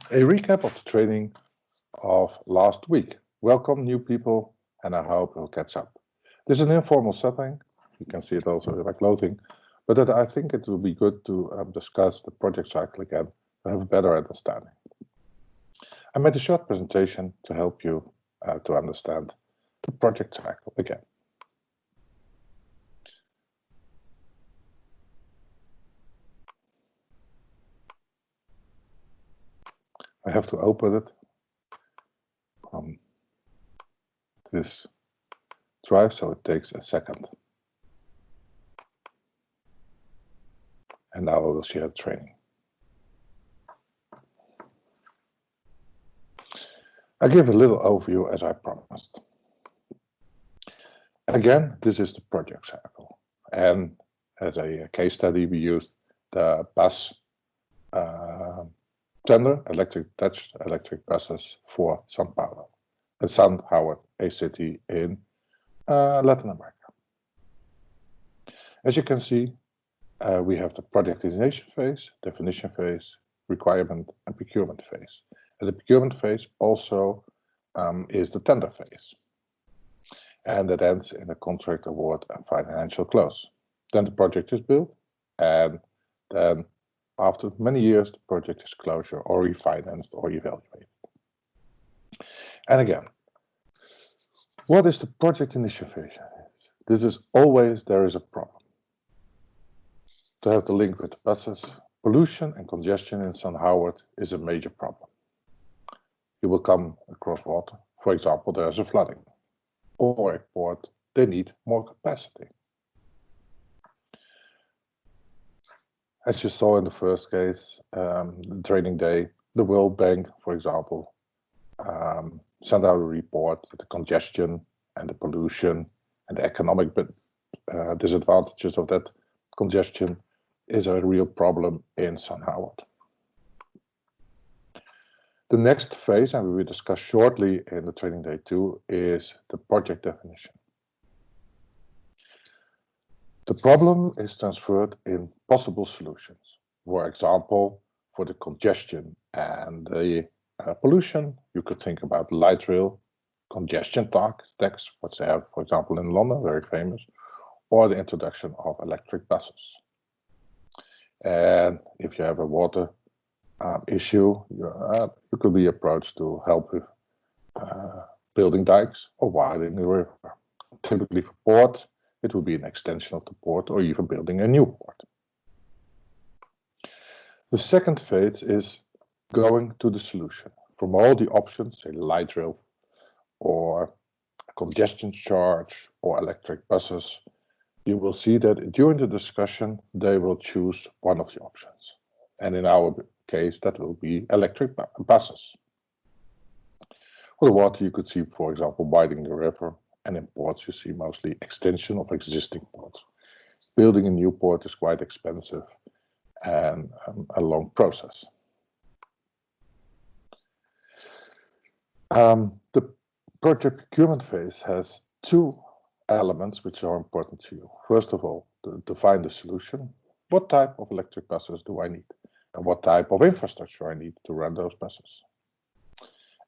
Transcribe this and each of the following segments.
A recap of the training of last week. Welcome new people, and I hope you'll catch up. This is an informal setting. You can see it also in my clothing, but that I think it will be good to discuss the project cycle again to have a better understanding. I made a short presentation to help you to understand the project cycle again. I have to open it from this drive, so it takes a second. And now I will share the training. I give a little overview as I promised. Again, this is the project cycle. And as a case study, we used the bus tender, attached electric buses for São Paulo, a city in Latin America. As you can see, we have the project initiation phase, definition phase, requirement, and procurement phase. And the procurement phase also is the tender phase. And that ends in a contract award and financial close. Then the project is built, and then after many years, the project is closure or refinanced or evaluated. And again, what is the project initiation phase? This is always there is a problem. To have the link with the buses, pollution and congestion in St. Howard is a major problem. You will come across water. For example, there's a flooding. Or a port, they need more capacity. As you saw in the first case, the training day, the World Bank, for example, sent out a report that the congestion and the pollution and the economic disadvantages of that congestion is a real problem in St. Howard. The next phase, and we will discuss shortly in the training day 2, is the project definition. The problem is transferred in possible solutions. For example, for the congestion and the pollution, you could think about light rail, congestion tax, what they have, for example, in London, very famous, or the introduction of electric buses. And if you have a water issue, you could be approached to help with building dikes or widening the river. Typically for port, it will be an extension of the port or even building a new port. The second phase is going to the solution. From all the options, say light rail or congestion charge or electric buses, you will see that during the discussion, they will choose one of the options. And in our case, that will be electric buses. For the water, you could see, for example, widening the river, and in ports, you see mostly extension of existing ports. Building a new port is quite expensive and a long process. The project procurement phase has 2 elements which are important to you. First of all, to define the solution. What type of electric buses do I need? And what type of infrastructure I need to run those buses?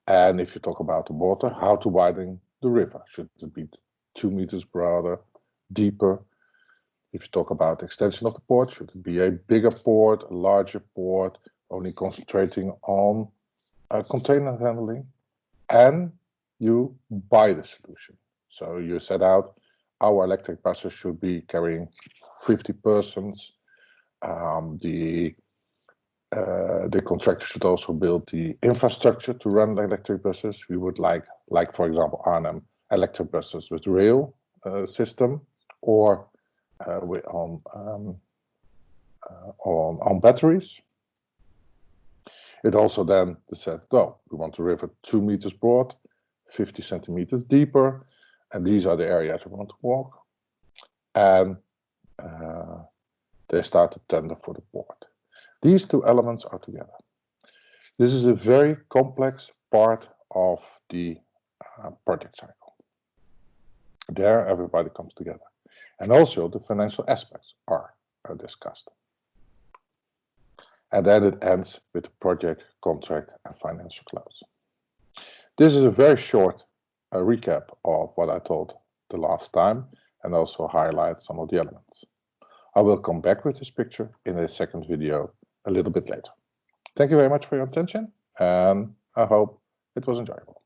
And if you talk about the water, how to widen the river. Should it be 2 meters broader, deeper? If you talk about extension of the port, should it be a bigger port, a larger port, only concentrating on container handling? And you buy the solution. So you set out, our electric buses should be carrying 50 persons. The contractor should also build the infrastructure to run the electric buses. We would like for example, Arnhem, electric buses with rail system or on batteries. It also then said, no, we want the river 2 meters broad, 50 centimeters deeper, and these are the areas we want to walk. And they start to tender for the port. These 2 elements are together. This is a very complex part of the project cycle. There, everybody comes together. And also the financial aspects are discussed. And then it ends with the project, contract, and financial close. This is a very short recap of what I told the last time, and also highlight some of the elements. I will come back with this picture in a second video a little bit later. Thank you very much for your attention, and I hope it was enjoyable.